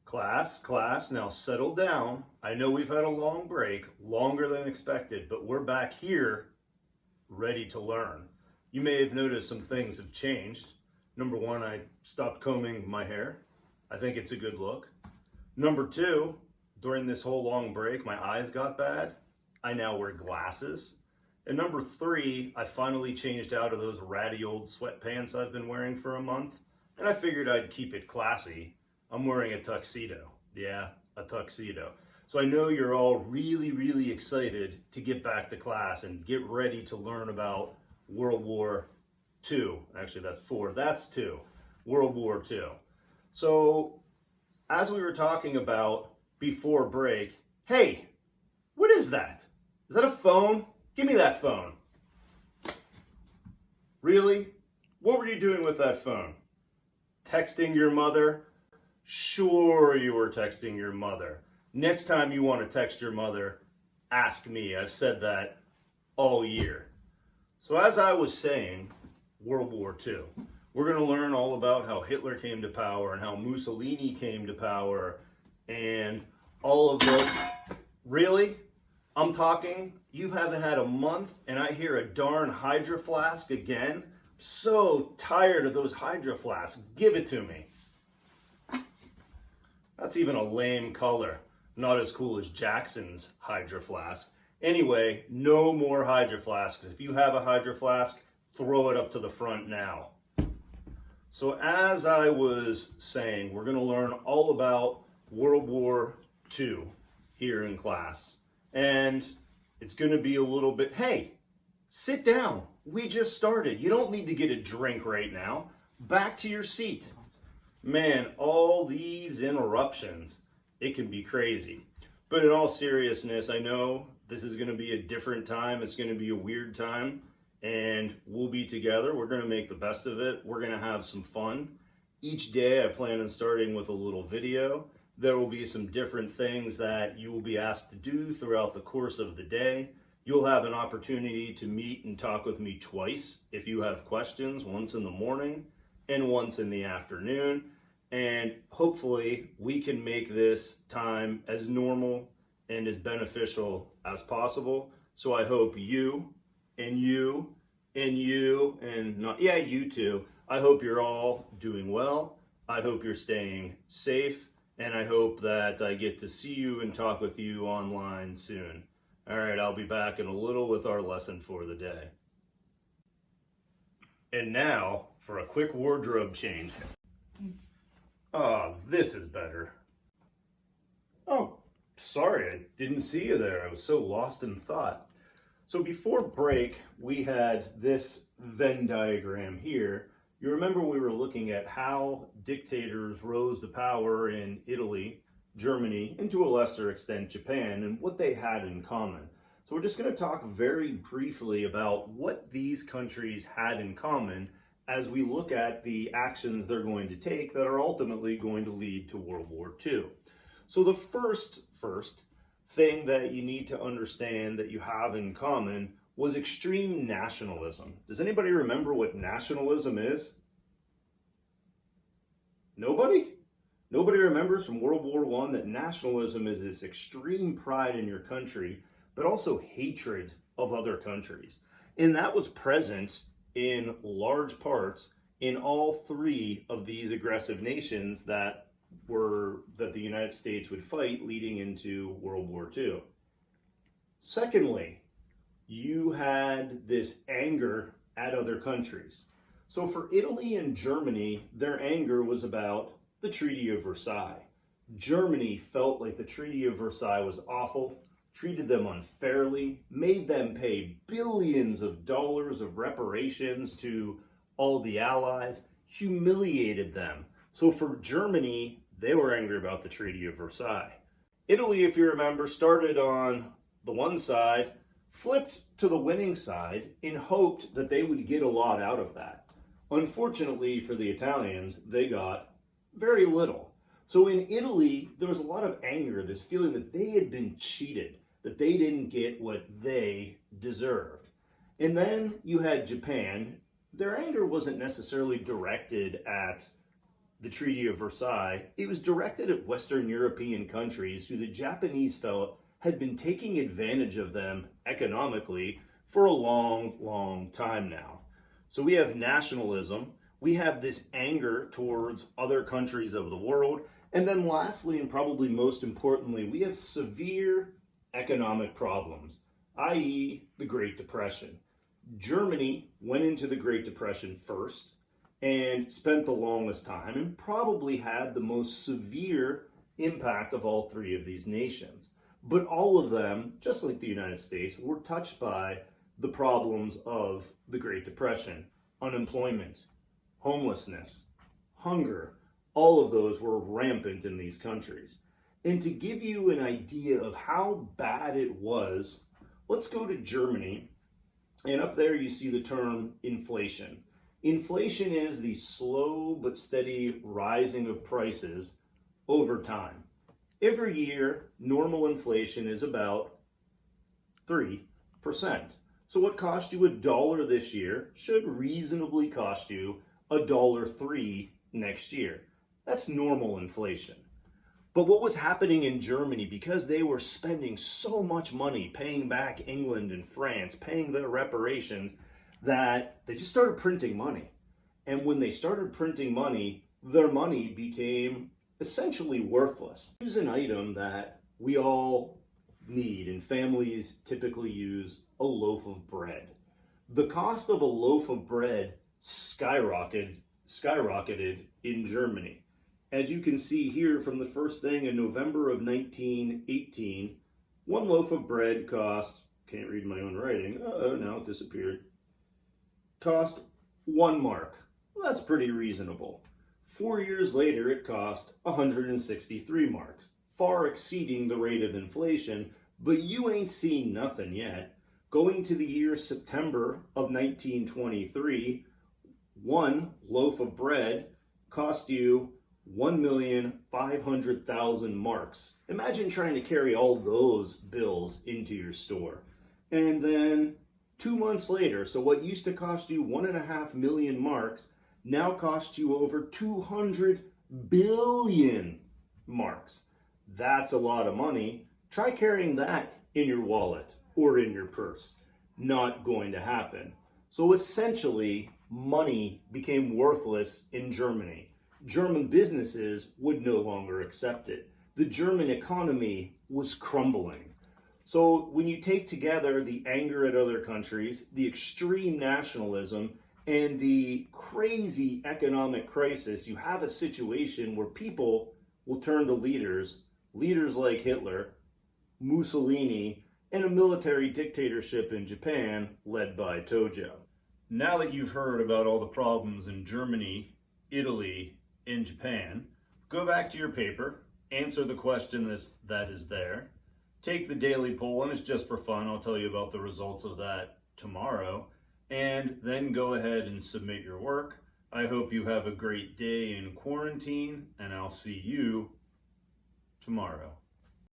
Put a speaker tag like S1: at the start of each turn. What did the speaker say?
S1: Class, now settle down. I know we've had a long break, longer than expected, but we're back here ready to learn. You may have noticed some things have changed. Number one, I stopped combing my hair. I think it's a good look. Number two, during this whole long break, my eyes got bad. I now wear glasses. And number three, I finally changed out of those ratty old sweatpants I've been wearing for a month, and I figured I'd keep it classy. I'm wearing a tuxedo. Yeah, a tuxedo. So I know you're all really excited to get back to class and get ready to learn about World War II. Actually, that's four. That's two. World War II. So as we were talking about before break, hey, what is that? Is that a phone? Give me that phone. Really? What were you doing with that phone? Texting your mother? Sure you were texting your mother. Next time you want to text your mother, ask me. I've said that all year. So as I was saying, World War II. We're going to learn all about how Hitler came to power and how Mussolini came to power and all of those. Really? I'm talking, you haven't had a month and I hear a darn Hydro Flask again? So tired of those Hydro Flasks. Give it to me. That's even a lame color. Not as cool as Jackson's Hydro Flask. Anyway, no more Hydro Flasks. If you have a Hydro Flask, throw it up to the front now. So as I was saying, we're going to learn all about World War II here in class. And it's going to be a little bit, hey, sit down. We just started. You don't need to get a drink right now. Back to your seat. Man, all these interruptions, it can be crazy. But in all seriousness, I know this is going to be a different time. It's going to be a weird time. And we'll be together. We're going to make the best of it. We're going to have some fun. Each day I plan on starting with a little video. There will be some different things that you will be asked to do throughout the course of the day. You'll have an opportunity to meet and talk with me twice if you have questions, once in the morning and once in the afternoon. And hopefully we can make this time as normal and as beneficial as possible. So I hope you and you and you and not, yeah, you too. I hope you're all doing well. I hope you're staying safe. And I hope that I get to see you and talk with you online soon. All right, I'll be back in a little with our lesson for the day. And now for a quick wardrobe change. This is better. Oh, sorry, I didn't see you there. I was so lost in thought. So before break, we had this Venn diagram here. You remember we were looking at how dictators rose to power in Italy, Germany, and to a lesser extent Japan, and what they had in common. So we're just going to talk very briefly about what these countries had in common as we look at the actions they're going to take that are ultimately going to lead to World War II. So the first thing that you need to understand that you have in common was extreme nationalism. Does anybody remember what nationalism is? Nobody? Nobody remembers from World War I that nationalism is this extreme pride in your country, but also hatred of other countries. And that was present in large parts in all three of these aggressive nations that the United States would fight leading into World War II. Secondly, you had this anger at other countries. So for Italy and Germany, their anger was about the Treaty of Versailles. Germany felt like the Treaty of Versailles was awful, treated them unfairly, made them pay billions of dollars of reparations to all the allies, humiliated them. So for Germany, they were angry about the Treaty of Versailles. Italy, if you remember, started on the one side, flipped to the winning side, and hoped that they would get a lot out of that. Unfortunately for the Italians, they got very little. So in Italy, there was a lot of anger, this feeling that they had been cheated, that they didn't get what they deserved. And then you had Japan. Their anger wasn't necessarily directed at the Treaty of Versailles, it was directed at Western European countries who the Japanese felt had been taking advantage of them economically for a long, long time now. So we have nationalism, we have this anger towards other countries of the world, and then lastly, and probably most importantly, we have severe economic problems, i.e. the Great Depression. Germany went into the Great Depression first and spent the longest time and probably had the most severe impact of all three of these nations. But all of them, just like the United States, were touched by the problems of the Great Depression. Unemployment, homelessness, hunger, all of those were rampant in these countries. And to give you an idea of how bad it was, let's go to Germany. And up there you see the term inflation. Inflation is the slow but steady rising of prices over time. Every year, normal inflation is about 3%. So what cost you $1 this year should reasonably cost you $1.03 next year. That's normal inflation. But what was happening in Germany, because they were spending so much money paying back England and France, paying their reparations, that they just started printing money. And when they started printing money, their money became essentially worthless. Here's an item that we all need, and families typically use: a loaf of bread. The cost of a loaf of bread skyrocketed in Germany. As you can see here from the first thing in November of 1918, one loaf of bread cost, can't read my own writing, now it disappeared, cost 1 mark. Well, that's pretty reasonable. 4 years later, it cost 163 marks, far exceeding the rate of inflation, but you ain't seen nothing yet. Going to the year September of 1923, one loaf of bread cost you 1,500,000 marks. Imagine trying to carry all those bills into your store. And then 2 months later, so what used to cost you 1.5 million marks now costs you over 200 billion marks. That's a lot of money. Try carrying that in your wallet or in your purse. Not going to happen. So essentially, money became worthless in Germany. German businesses would no longer accept it. The German economy was crumbling. So when you take together the anger at other countries, the extreme nationalism, and the crazy economic crisis, you have a situation where people will turn to leaders like Hitler, Mussolini, and a military dictatorship in Japan led by Tojo. Now that you've heard about all the problems in Germany, Italy, and Japan, go back to your paper, answer the question that is there, take the daily poll, and it's just for fun. I'll tell you about the results of that tomorrow, and then go ahead and submit your work. I hope you have a great day in quarantine, and I'll see you tomorrow.